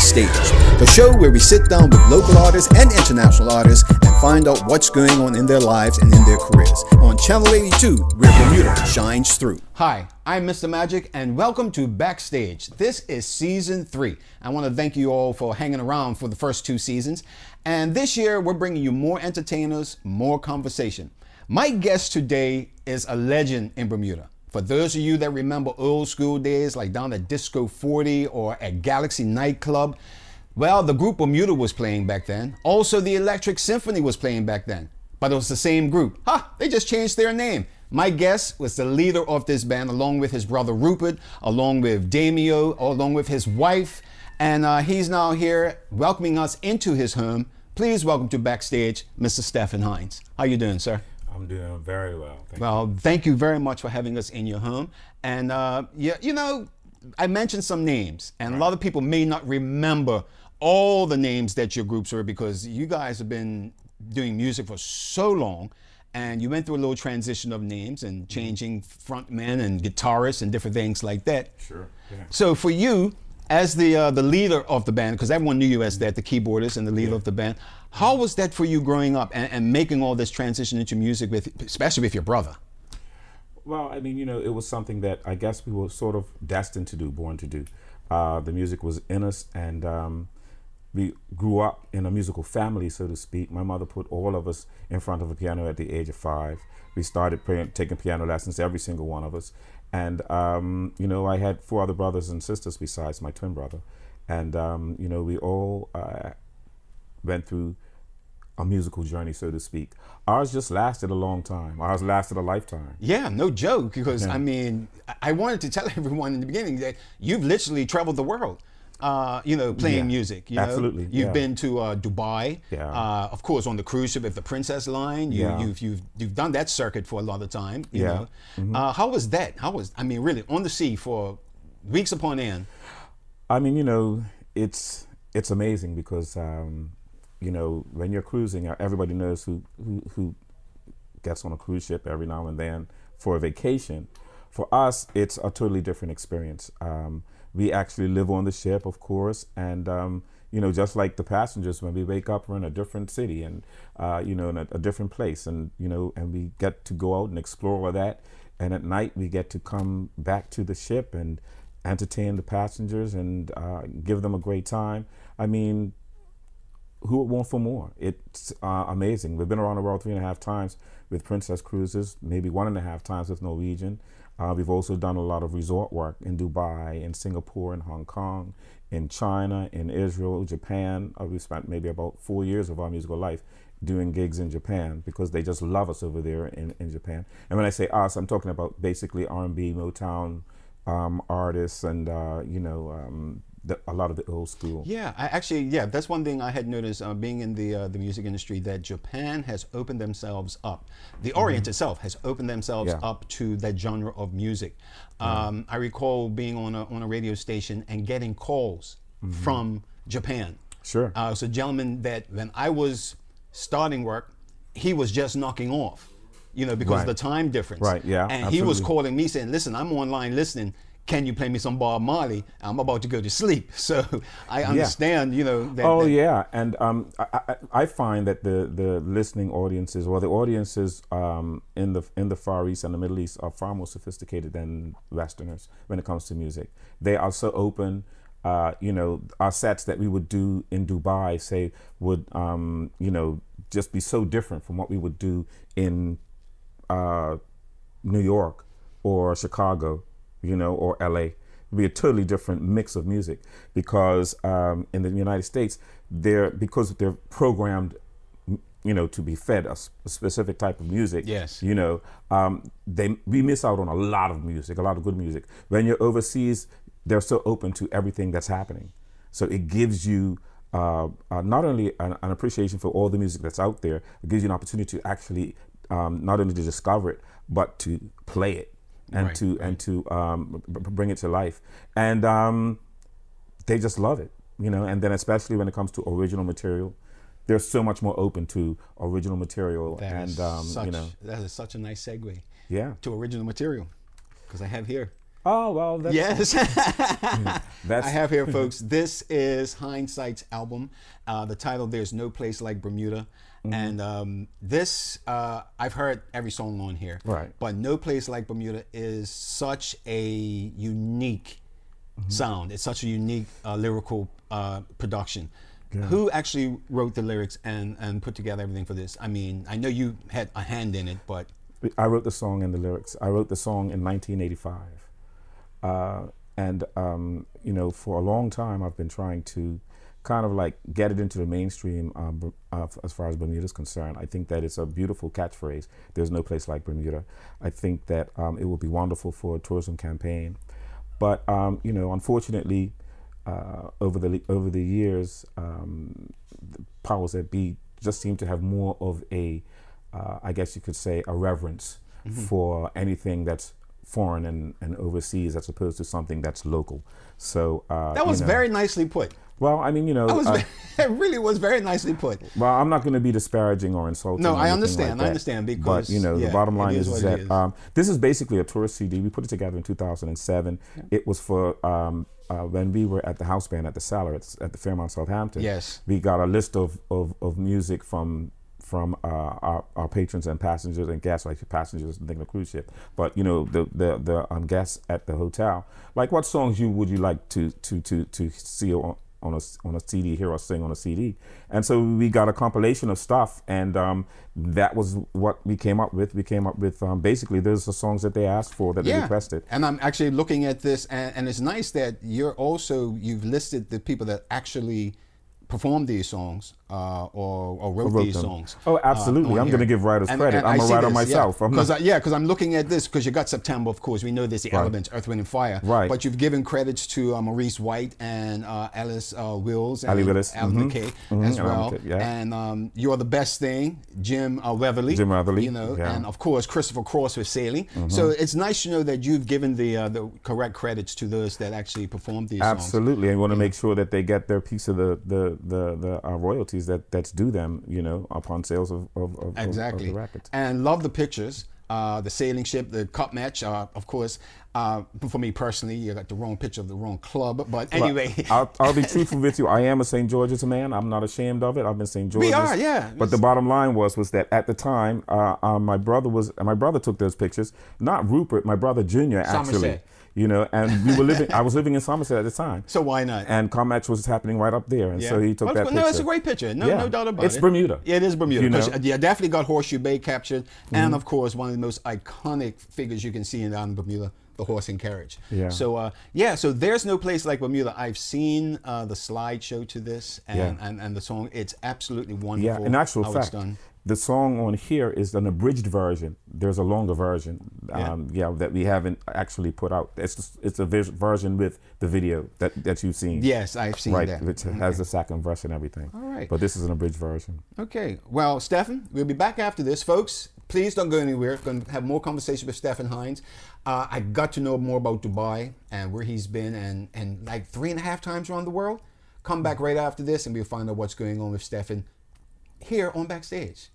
Backstage, the show where we sit down with local artists and international artists and find out what's going on in their lives and in their careers. On Channel 82, where Bermuda shines through. Hi, I'm Mr. Magic, and welcome to Backstage. This is Season 3. I want to thank you all for hanging around for the first 2 seasons. And this year, we're bringing you more entertainers, more conversation. My guest today is a legend in Bermuda. For those of you that remember old school days, like down at Disco 40 or at Galaxy Nightclub, well, the group Bermuda was playing back then. Also, the Electric Symphony was playing back then. But it was the same group. They just changed their name. My guest was the leader of this band, along with his brother Rupert, along with Damio, along with his wife. And he's now here welcoming us into his home. Please welcome to Backstage, Mr. Stefan Hinds. How you doing, sir? I'm doing very well. Thank you very much for having us in your home. And you know, I mentioned some names, and a lot of people may not remember all the names that your groups were, because you guys have been doing music for so long, and you went through a little transition of names and changing frontmen and guitarists and different things like that. Sure. Yeah. So for you, as the leader of the band, because everyone knew you as that, the keyboardist and the leader of the band, how was that for you growing up and making all this transition into music, especially with your brother? Well, I mean, you know, it was something that I guess we were sort of destined to do, born to do. The music was in us, and we grew up in a musical family, so to speak. My mother put all of us in front of a piano at the age of 5. We started taking piano lessons, every single one of us. And, you know, I had 4 other brothers and sisters besides my twin brother. And, you know, we all went through a musical journey, so to speak. Ours just lasted a long time. Ours lasted a lifetime. Yeah, no joke, because, I mean, I wanted to tell everyone in the beginning that you've literally traveled the world. You know, playing music. You know? Absolutely. You've been to Dubai. Yeah. Of course, on the cruise ship with the Princess Line. You've done that circuit for a lot of time. You know? How was that? I mean, really on the sea for weeks upon end. I mean, you know, it's amazing because you know, when you're cruising, everybody knows who gets on a cruise ship every now and then for a vacation. For us, it's a totally different experience. We actually live on the ship, of course, and you know, just like the passengers, when we wake up, we're in a different city and you know, in a different place, and you know, and we get to go out and explore all that. And at night, we get to come back to the ship and entertain the passengers and give them a great time. I mean, who would want for more? It's amazing. We've been around the world 3.5 times with Princess Cruises, maybe 1.5 times with Norwegian. We've also done a lot of resort work in Dubai, in Singapore, in Hong Kong, in China, in Israel, Japan. We spent maybe about 4 years of our musical life doing gigs in Japan because they just love us over there in Japan. And when I say us, I'm talking about basically R&B, Motown artists, and you know, a lot of the old school. Yeah, that's one thing I had noticed being in the music industry, that Japan has opened themselves up. The Orient itself has opened themselves up to that genre of music. I recall being on a radio station and getting calls from Japan. Sure. So a gentleman that when I was starting work, he was just knocking off, you know, because of the time difference. Right, yeah, And absolutely. he was calling me saying, listen, I'm online listening. Can you play me some Bob Marley? I'm about to go to sleep. So I understand, you know. Yeah. And I find that the listening audiences, or the audiences in the Far East and the Middle East, are far more sophisticated than Westerners when it comes to music. They are so open. You know, our sets that we would do in Dubai, say, would you know, just be so different from what we would do in New York or Chicago, you know, or LA. It'd be a totally different mix of music because in the United States, because they're programmed, you know, to be fed a specific type of music. Yes. You know, we miss out on a lot of music, a lot of good music. When you're overseas, they're so open to everything that's happening. So it gives you not only an appreciation for all the music that's out there, it gives you an opportunity to actually not only to discover it, but to play it. And to bring it to life, and they just love it, you know. And then especially when it comes to original material, they're so much more open to original material. You know, that is such a nice segue. Yeah. To original material, because I have here Oh, well, that's... Yes. That's... I have here, folks. This is Hindsight's album. The title, There's No Place Like Bermuda. And this, I've heard every song on here. Right. But No Place Like Bermuda is such a unique sound. It's such a unique lyrical production. Yeah. Who actually wrote the lyrics and put together everything for this? I mean, I know you had a hand in it, but... I wrote the song and the lyrics. I wrote the song in 1985. You know, for a long time, I've been trying to kind of like get it into the mainstream as far as Bermuda is concerned. I think that it's a beautiful catchphrase. There's no place like Bermuda. I think that it would be wonderful for a tourism campaign. But, you know, unfortunately, over the years, the powers that be just seem to have more of a, I guess you could say, a reverence for anything that's foreign and overseas as opposed to something that's local. So that was very nicely put. Well, I mean, you know, it really was very nicely put. Well, I'm not going to be disparaging or insulting. No, or I understand. Like I understand because, but you know, yeah, the bottom line is that this is basically a tourist CD. We put it together in 2007. Yeah. It was for when we were at the house band at the Cellar at the Fairmont, Southampton. Yes, we got a list of music from our patrons and passengers and guests, like passengers and the cruise ship. But you know, the guests at the hotel, like what songs would you like to see on a CD, hear or sing on a CD. And so we got a compilation of stuff, and that was what we came up with. We came up with basically those are songs that they asked for, that they requested. And I'm actually looking at this, and it's nice that you've listed the people that actually performed these songs or wrote these songs. Oh, absolutely. I'm going to give writers credit. I'm a writer myself. Because I'm looking at this, because you got September, of course. We know there's the elements, Earth, Wind, and Fire. Right. But you've given credits to Maurice White and Alice Wills. And Ali Willis. Alan McKay as well. And You're the Best Thing, Jim Weatherly. You know, and of course, Christopher Cross with Sailing. So it's nice to know that you've given the correct credits to those that actually performed these songs. Absolutely. And you want to make sure that they get their piece of the royalties that's due them, you know, upon sales of the records. And love the pictures, the sailing ship, the cup match. Of course, for me personally, you got the wrong picture of the wrong club. But anyway, I'll be truthful with you. I am a St. George's man. I'm not ashamed of it. I've been St. George's. We are, yeah. But the bottom line was that at the time, my brother took those pictures. Not Rupert, my brother Junior actually. Somerset. You know, and we were living. I was living in Somerset at the time. So why not? And Comatch was happening right up there, and so he took that picture. No, it's a great picture. No doubt about it. It's Bermuda. It is Bermuda. You know? Yeah, definitely got Horseshoe Bay captured, and of course one of the most iconic figures you can see in Bermuda, the horse and carriage. Yeah. So so there's no place like Bermuda. I've seen the slideshow to this and the song. It's absolutely wonderful. Yeah, in actual fact, it's done. The song on here is an abridged version. There's a longer version, that we haven't actually put out. It's a version with the video that you've seen. Yes, I've seen that. Which has the second verse and everything. All right. But this is an abridged version. Okay. Well, Stefan, we'll be back after this, folks. Please don't go anywhere. We're going to have more conversation with Stefan Hinds. I got to know more about Dubai and where he's been and like 3.5 times around the world. Come back right after this and we'll find out what's going on with Stefan here on Backstage.